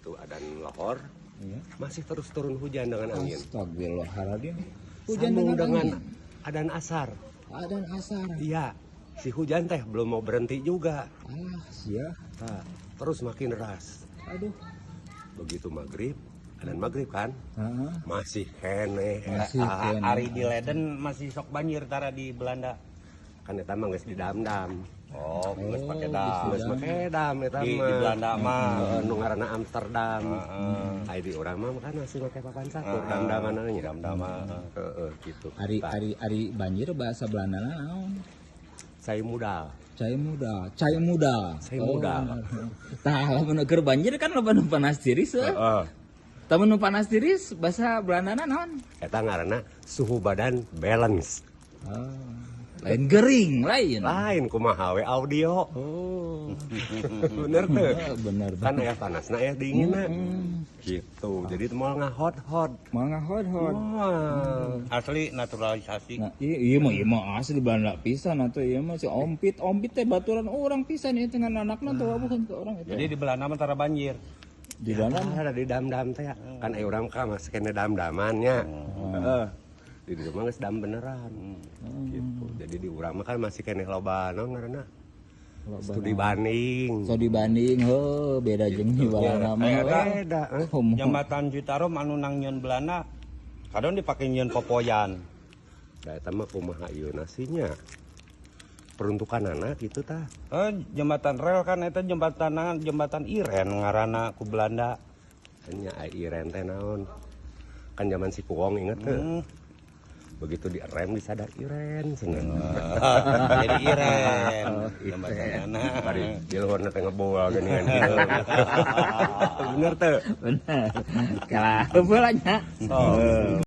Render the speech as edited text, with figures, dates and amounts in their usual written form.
begitu adan lohor Iya. masih terus turun hujan dengan angin. Astagfirullahaladzim. Hujan Sambung dengan dengan angin. adan asar. Adan asar. Iya, si hujan teh belum mau berhenti juga. Ah, sia. Nah, terus makin deras. Aduh. Begitu maghrib, adan maghrib kan, Heeh. masih kene. Masih kene. Ari di Leden masih sok banjir tara di Belanda. Kan eta mah geus didam-dam. Oh, geus pake dam. Geus make dam eta Di mah. Belanda mah. Heeh, nu ngaranna Amsterdam. Ai di urang mah kan masih make papan sakur dam-daman nya. Dam-daman. Heeh, gitu. Ari banjir bahasa Belanda naon? Saya muda. Cai muda, cai muda. Cai muda. Tah, lamun keur banjir kan loba nu panas tiris. Heeh. Tah nu panas tiris bahasa Belanda naon? Eta ngaranna suhu badan balance. Lain gering, lain. Lain kumaha we audio. Oh. Bener teu? Bener. Kan aya panasna aya dinginna. Gitu. Jadi moal ngahot-hot. Mau ngahot-hot. Wah. Asli naturalisasi. Nah, iya mah asli Belanda pisan atuh ieu mah si ompit teh baturan orang pisan ieu dengan anakna tuh bukan ke orang itu. Jadi di Belanda mah tara banjir. Di Belanda Ada di dam-dam teh ya. Kan aya urang ka masih kene dam-damannya. Heeh. Di dieu mah geus dam beneran. Gitu. Jadi di urang mah kan masih kene loba naon ngaranna? Studi banding. so dibanding heuh beda jeung di Belanda mah. Beda. Jembatan Citarum anu nang nyeun Belanda kadang dipake nyeun popoyan. Da eta mah kumaha ieu nasinya? Peruntukanana gitu tah. Jembatan rel kan eta jembatan Iren ngaranna ku Belanda. Nya Iren teh naon? Kan zaman si Kuong inget teu? Begitu direm disadar Iren cenah. Jadi Iren jembatanana. Bari di luarna teh ngeboal geuningan kieu. Bener teu? Bener. Kalah heula nya.